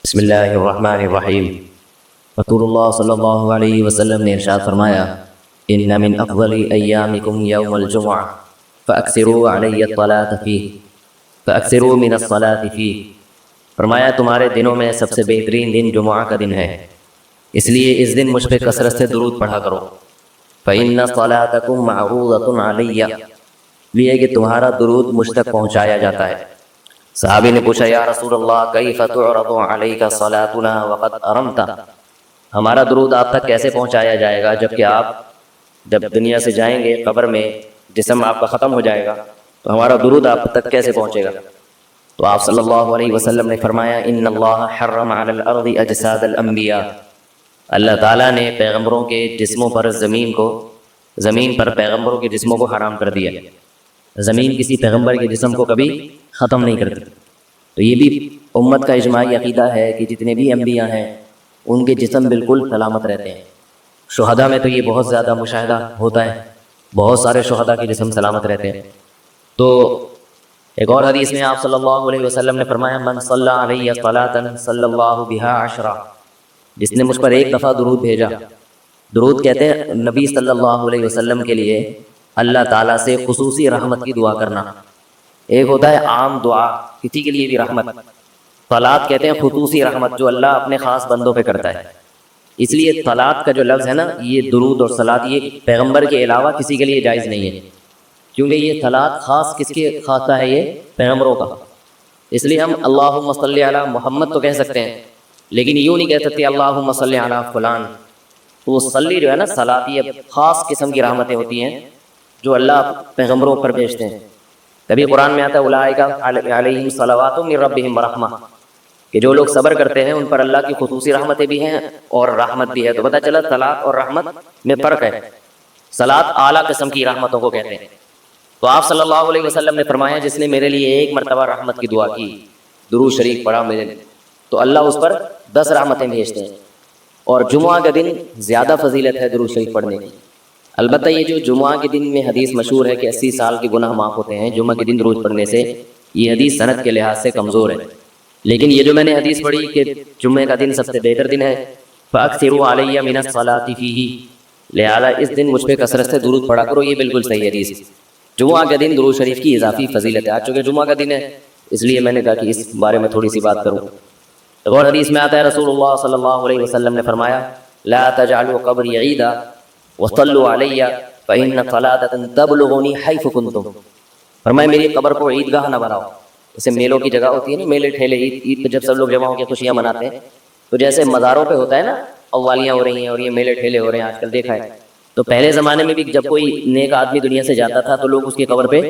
بسم اللہ الرحمن الرحیم۔ رسول اللہ صلی اللہ علیہ وسلم نے ارشاد فرمایا، ان من افضل ایامکم یوم الجمعہ فاکثروا علی الصلاۃ فیہ فاکثروا من الصلاۃ فیہ۔ فرمایا تمہارے دنوں میں سب سے بہترین دن جمعہ کا دن ہے، اس لیے اس دن مجھ پہ کثرت سے درود پڑھا کرو۔ فإن صلاتکم معروضۃ علی، یہ کہ تمہارا درود مجھ تک پہنچایا جاتا ہے۔ صحابی نے پوچھا، یا رسول اللہ کیف تعرض علیک صلاتنا وقد ارمت، ہمارا درود آپ تک کیسے پہنچایا جائے گا جبکہ آپ جب دنیا سے جائیں گے قبر میں جسم آپ کا ختم ہو جائے گا تو ہمارا درود آپ تک کیسے پہنچے گا؟ تو آپ صلی اللہ علیہ وسلم نے فرمایا، ان اللہ حرم علی الارض اجساد الانبیاء، اللہ تعالیٰ نے پیغمبروں کے جسموں پر زمین پر پیغمبروں کے جسموں کو حرام کر دیا۔ زمین کسی پیغمبر کے جسم کو کبھی ختم نہیں کرتی۔ تو یہ بھی امت کا اجماعی عقیدہ ہے کہ جتنے بھی انبیاء ہیں ان کے جسم بالکل سلامت رہتے ہیں۔ شہداء میں تو یہ بہت زیادہ مشاہدہ ہوتا ہے، بہت سارے شہداء کے جسم سلامت رہتے ہیں۔ تو ایک اور حدیث میں آپ صلی اللہ علیہ وسلم نے فرمایا، من صلی علیہ صلاۃ صلی اللہ بہا عشرہ، جس نے مجھ پر ایک دفعہ درود بھیجا۔ درود کہتے ہیں نبی صلی اللہ علیہ وسلم کے لیے اللہ تعالیٰ سے خصوصی رحمت کی دعا کرنا۔ ایک ہوتا ہے عام دعا، کسی کے لیے بھی رحمت، صلات کہتے ہیں خصوصی رحمت جو اللہ اپنے خاص بندوں پہ کرتا ہے۔ اس لیے صلات کا جو لفظ ہے نا، یہ درود اور صلات یہ پیغمبر کے علاوہ کسی کے لیے جائز نہیں ہے، کیونکہ یہ صلات خاص کس کے خاصہ ہے؟ یہ پیغمبروں کا۔ اس لیے ہم اللہم صلی علی محمد تو کہہ سکتے ہیں، لیکن یوں نہیں کہہ سکتے اللہم صلی علی فلان۔ تو وہ صلی جو ہے نا، صلات یہ خاص قسم کی رحمتیں ہوتی ہیں جو اللہ پیغمبروں پر بھیجتے ہیں۔ کبھی قرآن میں آتا ہے اولئک علیہم صلوات من ربہم ورحمہ، کہ جو لوگ صبر کرتے ہیں ان پر اللہ کی خصوصی رحمتیں بھی ہیں اور رحمت بھی ہے۔ تو پتہ چلا صلات اور رحمت میں فرق ہے۔ صلات اعلیٰ قسم کی رحمتوں کو کہتے ہیں۔ تو آپ صلی اللہ علیہ وسلم نے فرمایا، جس نے میرے لیے ایک مرتبہ رحمت کی دعا کی، درود شریف پڑھا میرے لیے، تو اللہ اس پر 10 رحمتیں بھیجتے ہیں۔ اور جمعہ کا دن زیادہ فضیلت ہے درود شریف پڑھنے کی۔ البتہ یہ جو جمعہ کے دن میں حدیث مشہور ہے کہ 80 سال کے گناہ معاف ہوتے ہیں جمعہ کے دن درود پڑھنے سے، یہ حدیث سند کے لحاظ سے کمزور ہے۔ لیکن یہ جو میں نے حدیث پڑھی کہ جمعہ کا دن سب سے بہتر دن ہے، فَأَكْثِرُوا عَلَيَّ مِنَ الصَّلَاةِ فِيهِ، لہذا اس دن مجھ پہ کثرت سے درود پڑھا کرو، یہ بالکل صحیح حدیث۔ جمعہ کے دن درود شریف کی اضافی فضیلت ہے، آج چونکہ جمعہ کا دن ہے اس لیے میں نے کہا کہ اس بارے میں تھوڑی سی بات کروں۔ ایک اور حدیث میں آتا ہے، رسول اللہ صلی اللہ علیہ وسلم نے فرمایا، لا تجعلوا قبری عیدا وصلوا علی فإن صلاة تبلغنی حیث کنتم، فرمایا میری قبر کو عیدگاہ نہ بناؤ۔ جیسے میلوں کی جگہ ہوتی ہے نا، میلے ٹھیلے، عید پہ جب سب لوگ جمع ہو کے خوشیاں مناتے ہیں، تو جیسے مزاروں پہ ہوتا ہے نا، قوالیاں ہو رہی ہیں اور یہ میلے ٹھیلے ہو رہے ہیں آج کل دیکھا ہے، تو پہلے زمانے میں بھی جب کوئی نیک آدمی دنیا سے جاتا تھا تو لوگ اس کی قبر پہ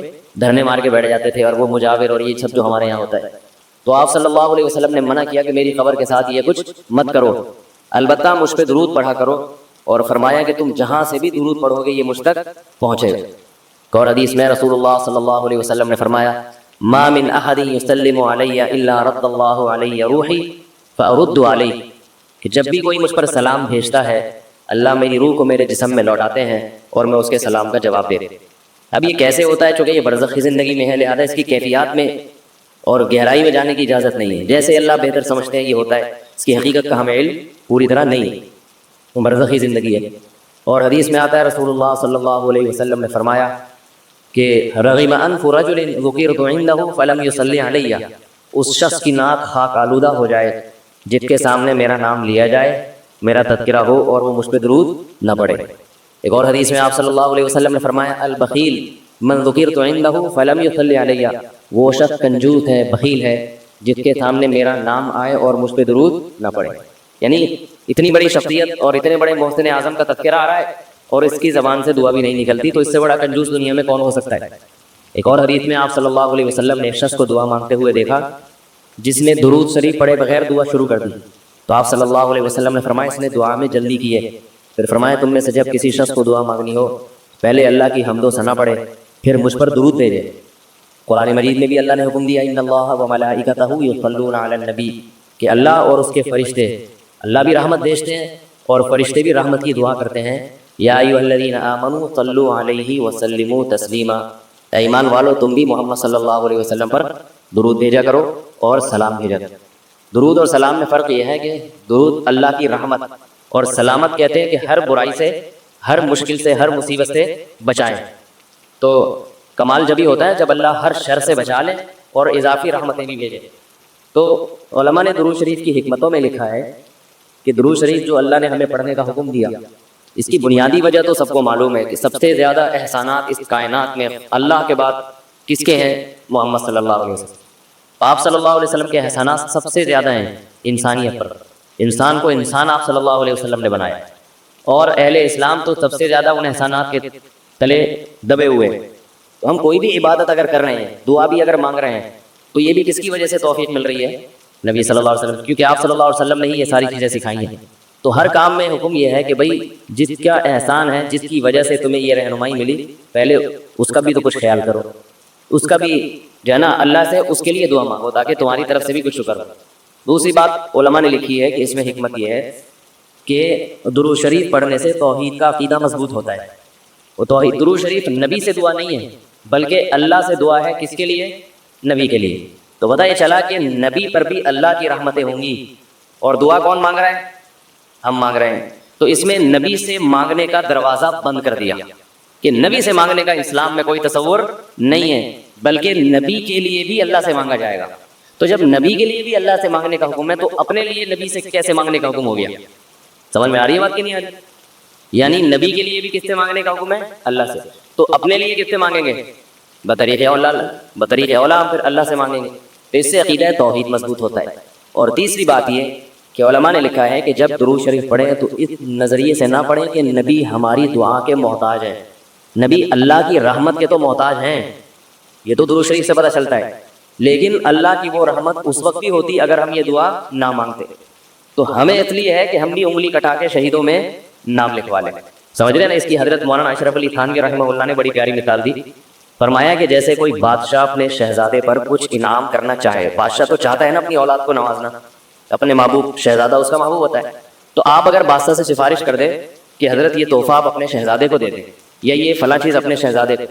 دھرنے مار کے بیٹھ جاتے تھے، اور وہ مجاور اور یہ سب جو ہمارے یہاں ہوتا ہے۔ تو آپ صلی اللہ علیہ وسلم نے منع کیا کہ میری قبر کے ساتھ یہ کچھ مت کرو، البتہ مجھ پہ درود پڑھا کرو، اور فرمایا کہ تم جہاں سے بھی درود پڑھو گے یہ مجھ تک پہنچے گا۔ اور حدیث میں رسول اللہ صلی اللہ علیہ وسلم نے فرمایا، ما من احد یسلم علی الا رد اللہ علی روحی فارد علیہ، کہ جب بھی کوئی مجھ پر سلام بھیجتا ہے اللہ میری روح کو میرے جسم میں لوٹاتے ہیں اور میں اس کے سلام کا جواب دیتا ہوں۔ اب یہ کیسے ہوتا ہے؟ چونکہ یہ برزخی زندگی میں ہے، لہذا اس کی کیفیات میں اور گہرائی میں جانے کی اجازت نہیں ہے۔ جیسے اللہ بہتر سمجھتے ہیں یہ ہوتا ہے، اس کی حقیقت کا ہمیں علم پوری طرح نہیں ہے، وہ برزخی زندگی ہے۔ اور حدیث میں آتا ہے رسول اللہ صلی اللہ علیہ وسلم نے فرمایا کہ رغم انف رجل ذکرت عنده فلم يصلی علی، اس شخص کی ناک خاک آلودہ ہو جائے جس کے سامنے میرا نام لیا جائے، میرا تذکرہ ہو اور وہ مجھ پہ درود نہ پڑھے۔ ایک اور حدیث میں آپ صلی اللہ علیہ وسلم نے فرمایا، البخیل من ذکرت عنده فلم يصلی علی، وہ شخص کنجوس ہے، بخیل ہے جس کے سامنے میرا نام آئے اور مجھ پہ درود نہ پڑھے۔ یعنی اتنی بڑی شخصیت اور اتنے بڑے محسن اعظم کا تذکرہ آ رہا ہے اور اس کی زبان سے دعا بھی نہیں نکلتی، تو اس سے بڑا کنجوس دنیا میں کون ہو سکتا ہے؟ ایک اور حدیث میں آپ صلی اللہ علیہ وسلم نے ایک شخص کو دعا مانگتے ہوئے دیکھا جس نے درود شریف پڑھے بغیر دعا شروع کر دی، تو آپ صلی اللہ علیہ وسلم نے فرمایا اس نے دعا میں جلدی کی ہے۔ پھر فرمایا تم میں سے جب کسی شخص کو دعا مانگنی ہو پہلے اللہ کی حمد و ثنا پڑھے، پھر مجھ پر درود بھیجے۔ قرآن مجید میں بھی اللہ نے حکم دیا، ان اللہ وملائکتہ یصلون علی النبی، کہ اللہ اور اس کے فرشتے، اللہ بھی رحمت بھیجتے ہیں اور فرشتے بھی رحمت کی دعا کرتے ہیں۔ یا ایھا الذین آمنوا صلوا علیہ وسلموا تسلیما، اے ایمان والو تم بھی محمد صلی اللہ علیہ وسلم پر درود بھیجا کرو اور سلام بھیجا کرو۔ درود اور سلام میں فرق یہ ہے کہ درود اللہ کی رحمت اور سلامت کہتے ہیں کہ ہر برائی سے، ہر مشکل سے، ہر مصیبت سے بچائیں۔ تو کمال جبھی ہوتا ہے جب اللہ ہر شر سے بچا لے اور اضافی رحمتیں بھی بھیجے۔ تو علماء نے درود شریف کی حکمتوں میں لکھا ہے کہ درود شریف جو اللہ نے ہمیں پڑھنے کا حکم دیا، اس کی بنیادی وجہ تو سب کو معلوم ہے کہ سب سے زیادہ احسانات اس کائنات میں اللہ کے بعد کس کے ہیں؟ محمد صلی اللہ علیہ وسلم۔ آپ صلی اللہ علیہ وسلم کے احسانات سب سے زیادہ ہیں انسانیت پر۔ انسان کو انسان آپ صلی اللہ علیہ وسلم نے بنایا، اور اہل اسلام تو سب سے زیادہ ان احسانات کے تلے دبے ہوئے ہیں۔ تو ہم کوئی بھی عبادت اگر کر رہے ہیں، دعا بھی اگر مانگ رہے ہیں، تو یہ بھی کس کی وجہ سے توفیق مل رہی ہے؟ نبی صلی اللہ علیہ وسلم، کیونکہ آپ صلی اللہ علیہ وسلم نے ہی یہ ساری چیزیں سکھائی ہیں۔ تو ہر کام میں حکم یہ ہے کہ بھائی جس کا احسان ہے، جس کی وجہ سے تمہیں یہ رہنمائی ملی، پہلے اس کا بھی تو کچھ خیال کرو، اس کا بھی جو ہے نا اللہ سے اس کے لیے دعا مانگو تاکہ تمہاری طرف سے بھی کچھ شکر ہو۔ دوسری بات علماء نے لکھی ہے کہ اس میں حکمت یہ ہے کہ درود شریف پڑھنے سے توحید کا عقیدہ مضبوط ہوتا ہے۔ وہ توحید، درود شریف نبی سے دعا نہیں ہے بلکہ اللہ سے دعا ہے، کس کے لیے؟ نبی کے لیے۔ تو پتہ یہ چلا کہ نبی پر بھی اللہ کی رحمتیں ہوں گی، اور دعا کون مانگ رہا ہے؟ ہم مانگ رہے ہیں۔ تو اس میں نبی سے مانگنے کا دروازہ بند کر دیا کہ نبی سے مانگنے کا اسلام میں کوئی تصور نہیں ہے، بلکہ نبی کے لیے بھی اللہ سے مانگا جائے گا۔ تو جب نبی کے لیے بھی اللہ سے مانگنے کا حکم ہے تو اپنے لیے نبی سے کیسے مانگنے کا حکم ہو گیا؟ سمجھ میں آ رہی ہے بات کہ نہیں آ رہی؟ یعنی نبی کے لیے بھی کس سے مانگنے کا حکم ہے؟ اللہ سے۔ تو اپنے لیے کس سے مانگیں گے؟ بطریق اولا ہم پھر اللہ سے مانگیں گے۔ تو اس سے عقیدہ توحید مضبوط ہوتا ہے۔ اور تیسری بات یہ کہ علماء نے لکھا ہے کہ جب درود شریف پڑھیں تو اس نظریے سے نہ پڑھیں کہ نبی ہماری دعا کے محتاج ہیں، نبی اللہ کی رحمت کے تو محتاج ہیں، یہ تو درود شریف سے پتہ چلتا ہے، لیکن اللہ کی وہ رحمت اس وقت بھی ہوتی اگر ہم یہ دعا نہ مانگتے۔ تو ہمیں اس لیے ہے کہ ہم بھی انگلی کٹا کے شہیدوں میں نام لکھوا لیں۔ سمجھ رہے نا؟ اس کی حضرت مولانا اشرف علی تھانوی رحمہ اللہ نے بڑی پیاری مثال دی۔ فرمایا کہ جیسے کوئی بادشاہ اپنے شہزادے پر کچھ انعام کرنا چاہے، بادشاہ تو چاہتا ہے نا اپنی اولاد کو نوازنا، اپنے محبوب، شہزادہ اس کا محبوب ہوتا ہے، تو آپ اگر بادشاہ سے سفارش کر دیں کہ حضرت یہ تحفہ آپ اپنے شہزادے کو دے دیں، یا یہ فلاں چیز اپنے شہزادے کو،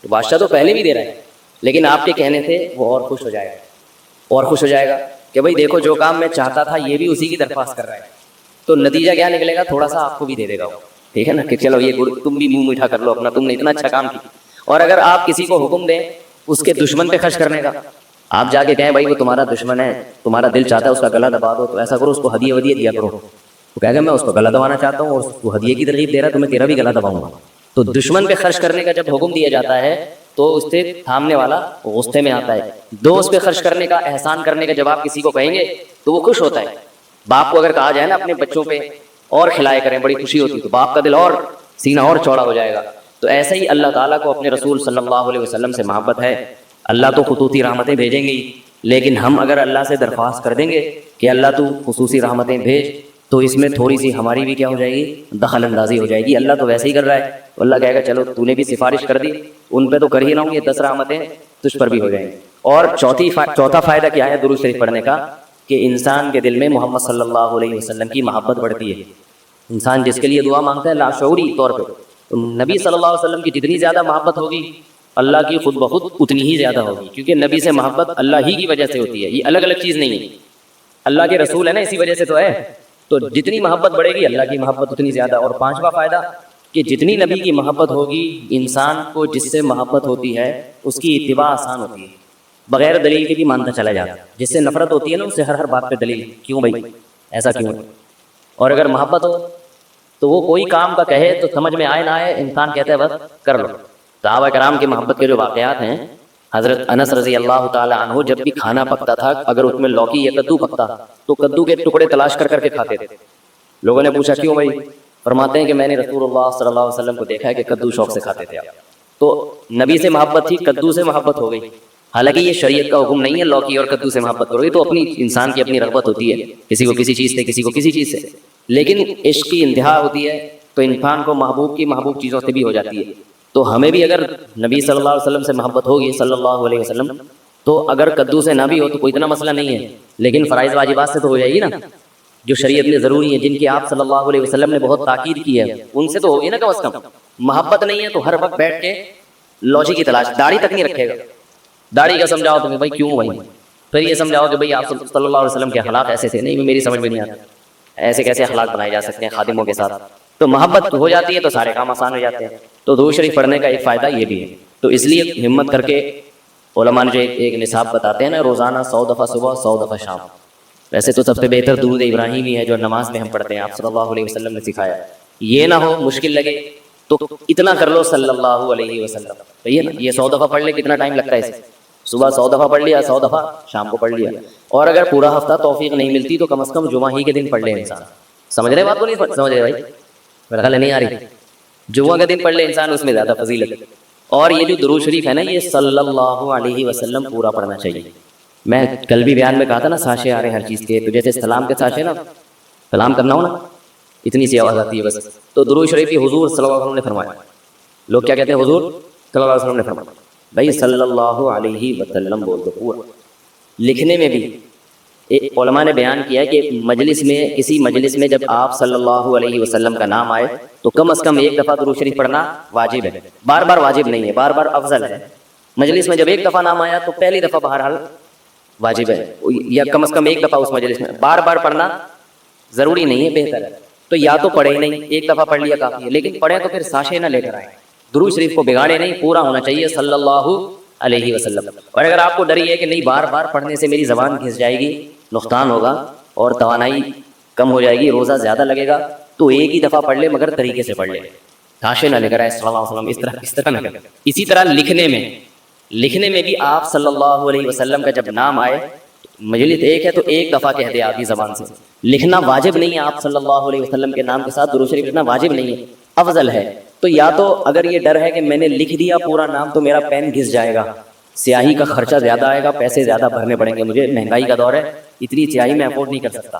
تو بادشاہ تو پہلے بھی دے رہا ہے، لیکن آپ کے کہنے سے وہ اور خوش ہو جائے گا، اور خوش ہو جائے گا کہ بھائی دیکھو جو کام میں چاہتا تھا یہ بھی اسی کی درخواست کر رہا ہے۔ تو نتیجہ کیا نکلے گا؟ تھوڑا سا آپ کو بھی دے دے گا وہ، ٹھیک ہے نا، کہ چلو یہ تم بھی منہ میٹھا کر لو اپنا، تم نے اتنا اچھا کام کیا۔ اور اگر آپ کسی کو حکم دیں اس کے دشمن پہ خرچ کرنے کا، آپ جا کے کہیں بھائی وہ تمہارا دشمن ہے، تمہارا دل چاہتا ہے اس کا گلا دبا دو، تو ایسا کرو اس کو ہدیے ودیے دیا کرو، وہ کہے گا میں اس کو گلا دبانا چاہتا ہوں اور اس کو ہدیے کی ترغیب دے رہا ہے تو میں تیرا بھی گلا دباؤں گا۔ تو دشمن پہ خرچ کرنے کا جب حکم دیا جاتا ہے تو اس سے تھامنے والا غصے میں آتا ہے۔ دوست پہ خرچ کرنے کا، احسان کرنے کا جب آپ کسی کو کہیں گے تو وہ خوش ہوتا ہے۔ باپ کو اگر کہا جائے نا اپنے بچوں پہ اور کھلائے کریں، بڑی خوشی ہوتی ہے، تو باپ کا دل اور سینہ اور چوڑا ہو جائے گا۔ تو ایسا ہی اللہ تعالیٰ کو اپنے رسول صلی اللہ علیہ وسلم سے محبت ہے۔ اللہ تو خصوصی رحمتیں بھیجیں گے ہی، لیکن ہم اگر اللہ سے درخواست کر دیں گے کہ اللہ تو خصوصی رحمتیں بھیج، تو اس میں تھوڑی سی ہماری بھی کیا ہو جائے گی؟ دخل اندازی ہو جائے گی۔ اللہ تو ویسے ہی کر رہا ہے، تو اللہ کہے گا چلو تو نے بھی سفارش کر دی، ان پہ تو کر ہی رہا ہوں، یہ 10 رحمتیں تجھ پر بھی ہو جائیں گی۔ اور چوتھا فائدہ کیا ہے درود شریف پڑھنے کا؟ کہ انسان کے دل میں محمد صلی اللہ علیہ وسلم کی محبت بڑھتی ہے۔ انسان جس کے لیے دعا مانگتا ہے لاشعوری طور پہ، تو نبی صلی اللہ علیہ وسلم کی جتنی زیادہ محبت ہوگی اللہ کی خود بخود اتنی ہی زیادہ ہوگی، کیونکہ نبی سے محبت اللہ ہی کی وجہ سے ہوتی ہے، یہ الگ الگ چیز نہیں ہے، اللہ کے رسول ہے نا، اسی وجہ سے تو ہے۔ تو جتنی محبت بڑھے گی اللہ کی محبت اتنی زیادہ۔ اور پانچواں فائدہ کہ جتنی نبی کی محبت ہوگی، انسان کو جس سے محبت ہوتی ہے اس کی اتباع آسان ہوتی ہے، بغیر دلیل کے بھی مانتا چلا جاتا ہے۔ جس سے نفرت ہوتی ہے نا اس سے ہر بات پہ دلیل، کیوں بھائی ایسا کیوں ہے؟ اور اگر محبت ہو تو وہ کوئی کام کا کہے تو سمجھ میں آئے نہ آئے انسان کہتا ہے بس کر لو۔ صحابہ کرام کی محبت کے جو واقعات ہیں، حضرت انس رضی اللہ تعالی عنہ جب بھی کھانا پکتا تھا، اگر اس میں لوکی یا کدو پکتا تو کدو کے ٹکڑے تلاش کر کے کھاتے تھے۔ لوگوں نے پوچھا کیوں بھائی؟ فرماتے ہیں کہ میں نے رسول اللہ صلی اللہ علیہ وسلم کو دیکھا ہے کہ کدو شوق سے کھاتے تھے آپ۔ تو نبی سے محبت تھی، کدو سے محبت ہو گئی۔ حالانکہ یہ شریعت کا حکم نہیں ہے لوکی اور کدو سے محبت کرو گی، تو اپنی انسان کی اپنی رغبت ہوتی ہے، کسی کو کسی چیز سے، کسی کو کسی چیز سے، لیکن عشق کی انتہا ہوتی ہے تو انسان کو محبوب کی محبوب چیزوں سے بھی ہو جاتی ہے۔ تو ہمیں بھی اگر نبی صلی اللہ علیہ وسلم سے محبت ہوگی صلی اللہ علیہ وسلم، تو اگر کدو سے نہ بھی ہو تو کوئی اتنا مسئلہ نہیں ہے، لیکن فرائض واجبات سے تو ہو جائے گی نا، جو شریعت میں ضروری ہیں، جن کی آپ صلی اللہ علیہ وسلم نے بہت تاکید کی ہے، ان سے تو ہوگی نا کم از کم۔ محبت نہیں ہے تو ہر وقت بیٹھ کے لوجی کی تلاش، داڑھی تک نہیں رکھے گا، داڑھی کا سمجھاؤ تمہیں بھائی کیوں بھائی پھر یہ سمجھاؤ کہ بھئی آپ صلی اللہ علیہ وسلم کے اخلاق ایسے تھے، نہیں میری سمجھ میں نہیں آتا ایسے کیسے اخلاق بنائے جا سکتے ہیں خادموں کے ساتھ. تو محبت ہو جاتی ہے تو سارے کام آسان ہو جاتے ہیں. تو درود شریف پڑھنے کا ایک فائدہ یہ بھی ہے. تو اس لیے ہمت کر کے علماء نے جو ایک نصاب بتاتے ہیں نا، روزانہ 100 دفعہ صبح 100 دفعہ شام. ویسے تو سب سے بہتر درود ابراہیمی ہے جو نماز میں ہم پڑھتے ہیں، آپ صلی اللہ علیہ وسلم نے سکھایا. یہ نہ ہو مشکل لگے تو اتنا کر لو صلی اللہ علیہ وسلم. صحیح ہے نا، یہ 100 دفعہ پڑھ لے کتنا ٹائم لگتا ہے اسے؟ صبح 100 دفعہ پڑھ لیا، 100 دفعہ شام کو پڑھ لیا. اور اگر پورا ہفتہ توفیق نہیں ملتی تو کم از کم جمعہ ہی کے دن پڑھ لے انسان. سمجھ رہے بات کو نہیں سمجھ رہے بھائی؟ میرا خیال نہیں آ رہی. جمعہ کا دن پڑھ لے انسان، اس میں زیادہ فضیلت ہے. اور یہ جو درود شریف ہے نا، یہ صلی اللہ علیہ وسلم پورا پڑھنا چاہیے. میں کل بھی بیان میں کہا تھا نا، ساشے آ رہے ہیں ہر چیز کے. تو جیسے سلام کے ساشے نا، سلام کرنا ہو نا، اتنی سی آواز آتی ہے بس. تو درود شریف کی حضور صلی اللہ علیہ وسلم نے فرمایا. لوگ کیا کہتے ہیں؟ حضور صلی اللہ علیہ وسلم نے فرمایا. بھائی صلی اللہ علیہ وسلم بول دو پورا. لکھنے میں بھی علماء نے بیان کیا ہے کہ مجلس میں، کسی مجلس میں جب آپ صلی اللہ علیہ وسلم کا نام آئے تو کم از کم ایک دفعہ درود شریف پڑھنا واجب ہے. بار بار واجب نہیں ہے، بار بار افضل ہے. مجلس میں جب ایک دفعہ نام آیا تو پہلی دفعہ بہرحال واجب ہے، یا کم از کم ایک دفعہ اس مجلس میں. بار بار پڑھنا ضروری نہیں ہے، بہتر ہے. تو یا تو پڑھے ہی نہیں، ایک دفعہ پڑھ لیا کافی ہے. لیکن پڑھیں تو پھر ساشے نہ لے کر آئیں. درود شریف کو بگاڑے نہیں، پورا ہونا چاہیے صلی اللہ علیہ وسلم. اور اگر آپ کو ڈر یہ ہے کہ نہیں بار بار پڑھنے سے میری زبان گھس جائے گی، نقصان ہوگا اور توانائی کم ہو جائے گی، روزہ زیادہ لگے گا، تو ایک ہی دفعہ پڑھ لے مگر طریقے سے پڑھ لے. ساشے نہ لے کر آئے صلی اللہ علیہ وسلم، اس طرح نہ کریں. اسی طرح لکھنے میں بھی آپ صلی اللہ علیہ وسلم کا جب نام آئے، مجلس ایک ہے تو ایک دفعہ کہہ دے آپ کی زبان سے. لکھنا واجب نہیں ہے. آپ صلی اللہ علیہ وسلم کے نام کے ساتھ درود شریف لکھنا واجب نہیں ہے، افضل ہے. تو یا تو اگر یہ ڈر ہے کہ میں نے لکھ دیا پورا نام تو میرا پین گھس جائے گا، سیاہی کا خرچہ زیادہ آئے گا، پیسے زیادہ بھرنے پڑیں گے، مجھے مہنگائی کا دور ہے، اتنی سیاہی میں افورڈ نہیں کر سکتا،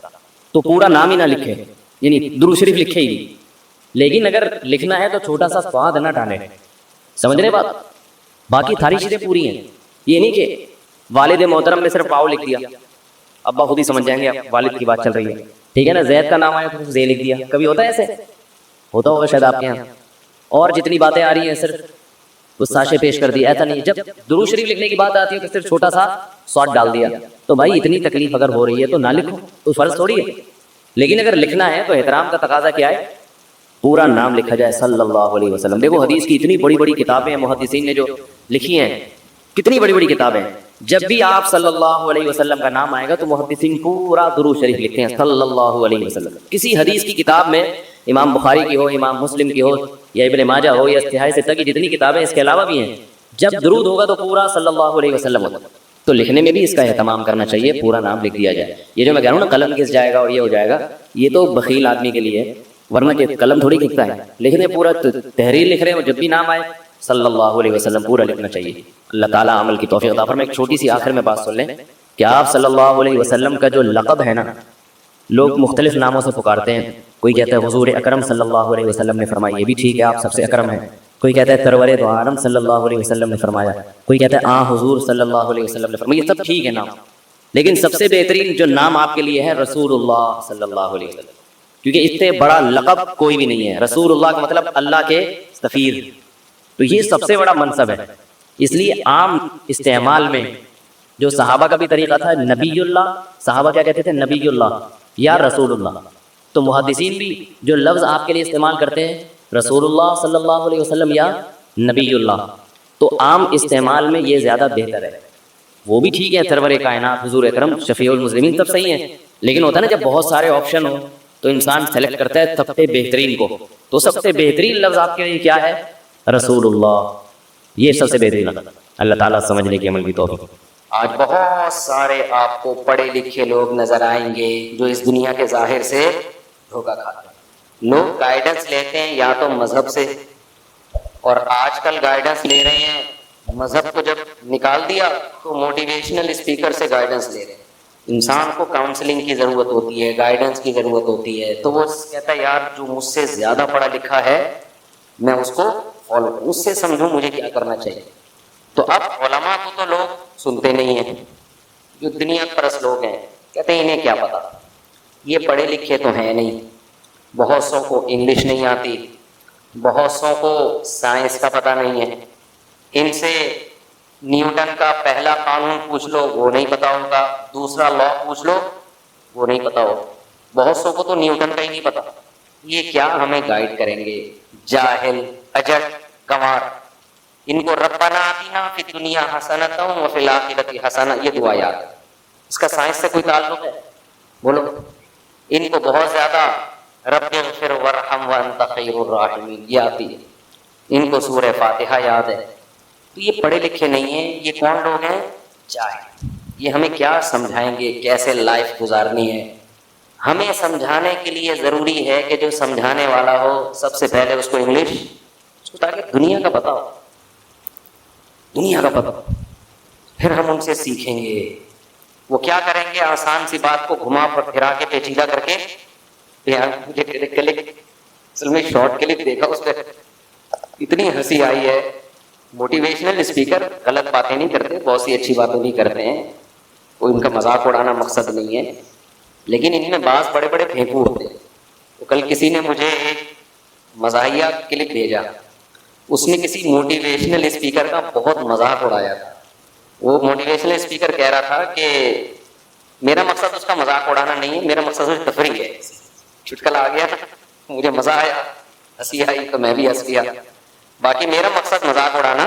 تو پورا نام ہی نہ لکھے، یعنی درود شریف لکھے ہی نہیں. لیکن اگر لکھنا ہے تو چھوٹا سا سواد نہ ڈالے. سمجھ رہے بات؟ باقی ساری چیزیں پوری ہیں. یہ نہیں کہ والد محترم میں صرف واو لکھ دیا، ابا خود ہی سمجھ جائیں گے والد کی بات چل رہی ہے، ٹھیک ہے نا. زید کا نام آیا تو زے لکھ دیا. کبھی ہوتا ہے ایسے؟ ہوتا ہوگا شاید آپ کے یہاں. اور جتنی باتیں آ رہی ہیں صرف اس ساشے پیش کر دی، ایسا نہیں. جب درود شریف لکھنے کی بات آتی ہے تو صرف چھوٹا سا سواد ڈال دیا. تو بھائی اتنی تکلیف اگر ہو رہی ہے تو نہ لکھو، تو فرض تھوڑی ہے. لیکن اگر لکھنا ہے تو احترام کا تقاضا کیا ہے؟ پورا نام لکھا جائے صلی اللہ علیہ وسلم. دیکھو حدیث کی اتنی بڑی بڑی کتابیں ہیں، محدثین نے جو لکھی ہیں، کتنی بڑی بڑی کتابیں. جب بھی آپ صلی اللہ علیہ وسلم کا نام آئے گا تو محدثین پورا درود شریف لکھتے ہیں صلی اللہ علیہ وسلم. کسی حدیث کی کتاب میں، امام بخاری کی ہو، امام مسلم کی ہو، یا ابن ماجہ ہو، یا استحاء ستہ کی جتنی کتابیں اس کے علاوہ بھی ہیں، جب درود ہوگا تو پورا صلی اللہ علیہ وسلم ہوگا. تو لکھنے میں بھی اس کا اہتمام کرنا چاہیے، پورا نام لکھ دیا جائے. یہ جو میں کہہ رہا ہوں نا قلم گھس جائے گا اور یہ ہو جائے گا، یہ تو بخیل آدمی کے لیے ہے، ورنہ کہ قلم تھوڑی کھکتا ہے. لکھنے پورا تحریر لکھ رہے ہیں، جب بھی نام آئے صلی اللہ علیہ وسلم پورا لکھنا چاہیے. اللہ تعالیٰ عمل کی توفیق عطا فرمائے. ایک چھوٹی سی آخر میں بات سن لیں کہ آپ صلی اللہ علیہ وسلم کا جو لقب ہے نا، لوگ مختلف ناموں سے پکارتے ہیں. کوئی کہتا ہے حضور اکرم صلی اللہ علیہ وسلم نے فرمایا، یہ بھی ٹھیک ہے، آپ سب سے اکرم ہیں. کوئی کہتا ہے سرور دو عالم صلی اللہ علیہ وسلم نے فرمایا. کوئی کہتا ہے حضور صلی اللہ علیہ وسلم نے فرمایا. یہ سب ٹھیک ہے نام، لیکن سب سے بہترین جو نام آپ کے لیے ہے رسول اللہ صلی اللہ علیہ وسلم، کیونکہ اس سے بڑا لقب کوئی بھی نہیں ہے. رسول اللہ کا مطلب اللہ کے سفیر، تو یہ سب سے بڑا منصب ہے. اس لیے عام استعمال میں جو صحابہ کا بھی طریقہ تھا، نبی اللہ، صحابہ کیا کہتے تھے؟ نبی اللہ یا رسول اللہ. تو محدثین بھی جو لفظ آپ کے لیے استعمال کرتے ہیں رسول اللہ صلی اللہ علیہ وسلم یا نبی اللہ، تو عام استعمال میں یہ زیادہ بہتر ہے. وہ بھی ٹھیک ہے، سرور کائنات، حضور اکرم، شفیع المسلمین، سب صحیح ہیں. لیکن ہوتا ہے نا جب بہت سارے آپشن ہوں تو انسان سلیکٹ کرتا ہے سب سے بہترین کو. تو سب سے بہترین لفظ آپ کے لیے کیا ہے؟ رسول اللہ. یہ سب سے بہترین لفظ. اللہ تعالیٰ سمجھنے کی عمل کی توفیق. آج بہت سارے آپ کو پڑھے لکھے لوگ نظر آئیں گے جو اس دنیا کے ظاہر سے دھوکہ کھاتے ہیں. لوگ گائیڈنس لیتے ہیں یا تو مذہب سے، اور آج کل گائیڈنس لے رہے ہیں، مذہب کو جب نکال دیا تو موٹیویشنل اسپیکر سے گائیڈنس لے رہے ہیں. انسان کو کاؤنسلنگ کی ضرورت ہوتی ہے، گائیڈنس کی ضرورت ہوتی ہے. تو وہ کہتا ہے یار جو مجھ سے زیادہ پڑھا لکھا ہے میں اس کو فالو کروں، اس سے سمجھوں مجھے کیا کرنا چاہیے. تو اب علماء کو تو لوگ سنتے نہیں ہیں، جو دنیا پرست لوگ ہیں کہتے ہیں انہیں کیا پتا، یہ پڑھے لکھے تو ہیں نہیں، بہت سو کو انگلش نہیں آتی، بہت سو کو سائنس کا پتہ نہیں ہے، ان سے نیوٹن کا پہلا قانون پوچھ لو وہ نہیں پتا ہوگا, دوسرا لا پوچھ لو وہ نہیں پتا ہوگا. بہت سو کو تو نیوٹن کا ہی نہیں پتا. یہ کیا ہمیں گائیڈ کریں گے؟ جاہل, اجٹ, گنوار. ان کو ربنا آتینا فی الدنیا حسنۃ وفی الآخرۃ حسنہ یہ دعا یاد ہے. اس کا سائنس سے کوئی تعلق ہے؟ بولو. ان کو بہت زیادہ رب اغفر وارحم وانت خیر الراحمین یہ آتی ہے. ان کو سورہ فاتحہ یاد ہے. تو یہ پڑھے لکھے نہیں ہیں. یہ کون لوگ ہیں؟ جاہل. یہ ہمیں کیا سمجھائیں گے کیسے لائف گزارنی ہے؟ ہمیں سمجھانے کے لیے ضروری ہے کہ جو سمجھانے والا ہو سب سے پہلے اس کو انگلش, اس کو تاکہ دنیا کا پتہ ہو, دنیا کا پتہ ہو. پھر ہم ان سے سیکھیں گے. وہ کیا کریں گے؟ آسان سی بات کو گھما پھرا کے پیچیدہ کر کے. اصل میں شارٹ کلپ دیکھا, اس پہ اتنی ہنسی آئی ہے. موٹیویشنل اسپیکر غلط باتیں نہیں کرتے, بہت سی اچھی باتیں بھی کرتے ہیں, کوئی ان کا مذاق اڑانا مقصد نہیں ہے, لیکن ان میں بعض بڑے بڑے پھینکو ہوتے ہیں. تو کل کسی نے مجھے ایک مزاحیہ کلپ بھیجا, اس نے کسی موٹیویشنل اسپیکر کا بہت مذاق اڑایا تھا. وہ موٹیویشنل اسپیکر کہہ رہا تھا کہ میرا مقصد اس کا مذاق اڑانا نہیں ہے, میرا مقصد اس تفریح ہے. چٹکلا آ گیا, مجھے مزہ آیا, ہنسی آئی تو میں بھی ہنس گیا. باقی میرا مقصد مذاق اڑانا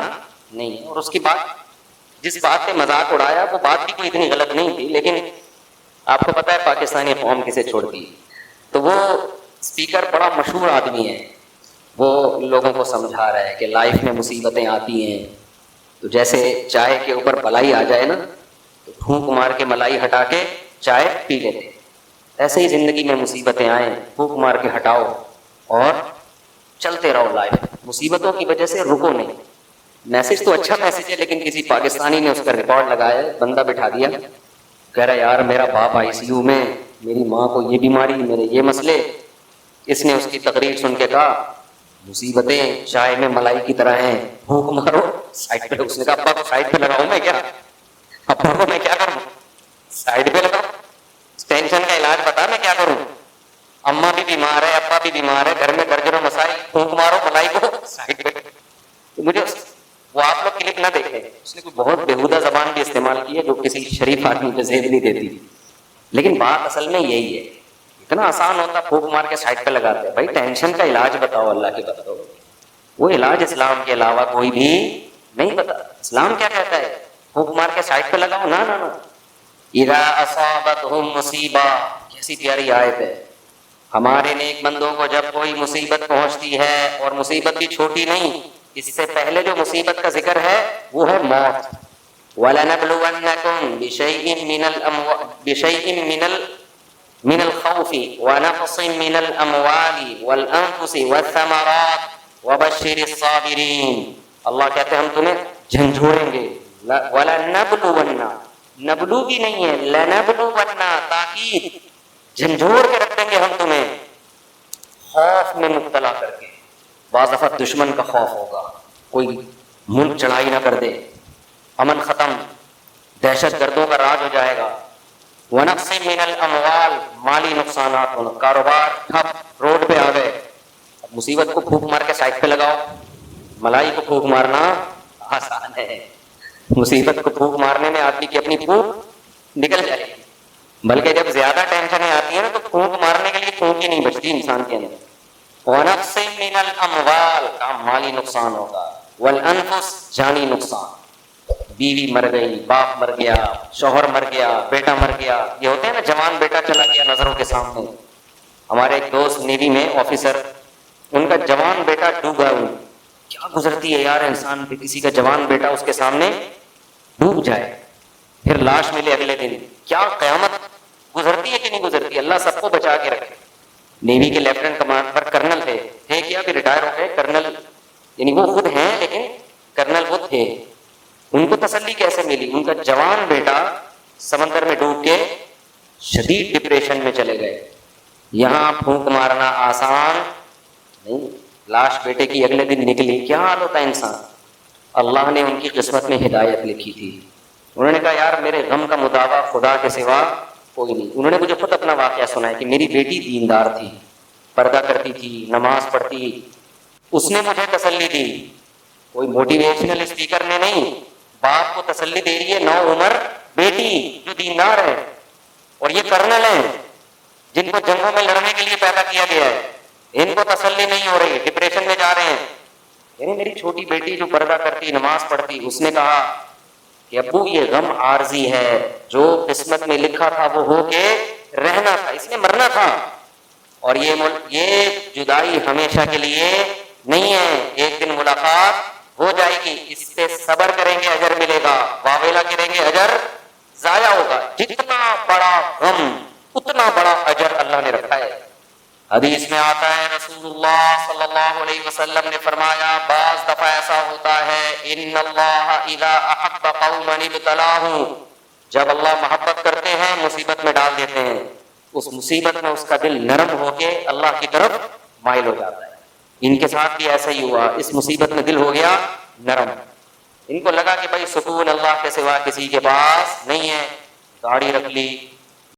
نہیں ہے. اور اس کی بات, جس بات سے مذاق اڑایا وہ بات بھی کوئی اتنی غلط نہیں تھی, لیکن آپ کو پتہ ہے پاکستانی قوم کسے چھوڑتی ہے. تو وہ اسپیکر بڑا مشہور آدمی ہے, وہ لوگوں کو سمجھا رہا ہے کہ لائف میں مصیبتیں آتی ہیں تو جیسے چائے کے اوپر ملائی آ جائے نا تو پھونک مار کے ملائی ہٹا کے چائے پی لیتے ہیں, ایسے ہی زندگی میں مصیبتیں آئیں پھونک مار کے ہٹاؤ اور چلتے رہو. لائف مصیبتوں کی وجہ سے رکو نہیں. میسج تو اچھا میسج ہے, لیکن کسی پاکستانی نے اس کا ریکارڈ لگایا, بندہ بٹھا دیا, کہہ رہا یار میرا باپ آئی سی یو میں, میری ماں کو یہ بیماری, میرے یہ مسئلے. اس نے اس کی تقریر سن کے کہا مصیبتیں چائے میں ملائی کی طرح ہیں, پھونک مارو سائڈ پہ. اس نے کہا ابا کو سائڈ پہ لگاؤں میں کیا, ابا کو میں کیا کروں, سائڈ پہ لگاؤ, ٹینشن کا علاج بتا میں کیا کروں. اماں بھی بیمار ہے, ابا بھی بیمار ہے, گھر میں درجنوں مسائل, پھونک مارو ملائی کو سائڈ پہ. مجھے وہ آپ لوگ کلپ نہ دیکھیں, اس نے کوئی بہت بےہودہ زبان بھی استعمال کی ہے جو کسی شریف آدمی پہ زیب نہیں دیتی, لیکن بات اصل میں یہی ہے. اتنا آسان ہوتا پھونک مار کے سائڈ پہ لگاتے ہیں. بھائی ٹینشن کا علاج بتاؤ, اللہ کے بتاؤ. وہ علاج اسلام کے علاوہ کوئی بھی نہیں پتا. اسلام کیا کہتا ہے؟ پھونک مار کے سائڈ پہ لگاؤ نا. اذا اصابتهم مصیبہ, کیسی پیاری آیت ہے. ہمارے نیک بندوں کو جب کوئی مصیبت پہنچتی ہے, اور مصیبت بھی چھوٹی نہیں, اس سے پہلے جو مصیبت کا ذکر ہے وہ ہے موت. وَلَنَبْلُوَنَّكُمْ بِشَيْءٍ مِّنَ الْخَوْفِ وَنَقْصٍ مِّنَ الْأَمْوَالِ وَالْأَنفُسِ وَالثَّمَرَاتِ وَبَشِّرِ الصَّابِرِينَ. اللہ کہتے ہیں ہم تمہیں جھنجھوڑیں گے. وَلَنَبْلُوَنَّ, نبلو بھی نہیں ہے, لَنَبْلُوَنَّ, تاکید, جھنجھوڑ کے رکھ دیں گے ہم تمہیں, خوف میں مبتلا کر کے. بعض دفعہ دشمن کا خوف ہوگا, کوئی ملک چڑھائی نہ کر دے, امن ختم, دہشت گردوں کا راج ہو جائے گا. وَنَقْصٍ مِّنَ الْأَمْوَالِ, مالی نقصانات ہونا, کاروبار ٹھپ, روڈ پہ آ گئے. مصیبت کو پھونک مار کے سائڈ پہ لگاؤ. ملائی کو پھونک مارنا آسان ہے, مصیبت کو پھونک مارنے میں آدمی کی اپنی پھونک نکل جائے گی. بلکہ جب زیادہ ٹینشنیں آتی ہیں نا تو پھونک مارنے کے لیے پھونک ہی نہیں بچتی انسان کے اندر. وَنَقْصٍ مِّنَ الْأَمْوَالِ, کا مالی نقصان ہوگا. وَالْأَنفُسِ, جانی نقصان, بیوی مر گئی, باپ مر گیا, شوہر مر گیا, بیٹا مر گیا. یہ ہوتے ہیں نا جوان بیٹا چلا گیا نظروں کے سامنے. ہمارے ایک دوست نیوی میں آفیسر, ان کا جوان بیٹا ڈوبا. کیا گزرتی ہے یار انسان پہ, کسی کا جوان بیٹا اس کے سامنے ڈوب جائے, پھر لاش ملے اگلے دن. کیا قیامت گزرتی ہے کہ نہیں گزرتی. اللہ سب کو بچا کے رکھے. نیوی کے لیفٹیننٹ کمانڈ پر کرنل تھے کیا, بھی ریٹائر ہو گئے کرنل, یعنی وہ خود ہیں لیکن کرنل وہ تھے. ان کو تسلی کیسے ملی؟ ان کا جوان بیٹا سمندر میں ڈوب کے شدید ڈپریشن میں چلے گئے. یہاں پھونک مارنا آسان نہیں, لاش بیٹے کی اگلے دن نکلی, کیا حال ہوتا ہے انسان. اللہ نے ان کی قسمت میں ہدایت لکھی تھی. انہوں نے کہا یار میرے غم کا مداوا خدا کے سوا کوئی نہیں. انہوں نے مجھے خود اپنا واقعہ سنایا کہ میری بیٹی دیندار تھی, پردہ کرتی تھی, نماز پڑھتی. اس نے مجھے تسلی دی, کوئی موٹیویشنل اسپیکر نے نہیں, باپ کو تسلی دے رہی ہے نو عمر بیٹی جو دیندار ہے، اور یہ کرنل ہیں جن کو جنگوں میں لڑنے کے لیے پیدا کیا گیا ہے، ان کو تسلی نہیں ہو رہی، ڈپریشن میں جا رہے ہیں. یعنی میری چھوٹی بیٹی جو پردہ کرتی، نماز پڑھتی، اس نے کہا کہ ابو یہ غم عارضی ہے، جو قسمت میں لکھا تھا وہ ہو کے رہنا تھا، اس نے مرنا تھا، اور یہ جدائی ہمیشہ کے لیے نہیں ہے، ایک دن ملاقات ہو جائے گی، اس پہ صبر کریں گے اجر ملے گا، واویلا کریں گے اجر ضائع ہوگا. جتنا بڑا غم اتنا بڑا اجر اللہ نے رکھا ہے. حدیث میں آتا ہے رسول اللہ صلی اللہ علیہ وسلم نے فرمایا بعض دفعہ ایسا ہوتا ہے ان اللہ اذا احب قوما ابتلاهم، جب اللہ محبت کرتے ہیں مصیبت میں ڈال دیتے ہیں، اس مصیبت میں اس کا دل نرم ہو کے اللہ کی طرف مائل ہو جاتا ہے. ان کے ساتھ بھی ایسا ہی ہوا، اس مصیبت میں دل ہو گیا نرم، ان کو لگا کہ بھائی سکون اللہ کے سوا کسی کے پاس نہیں ہے، داڑھی رکھ لی،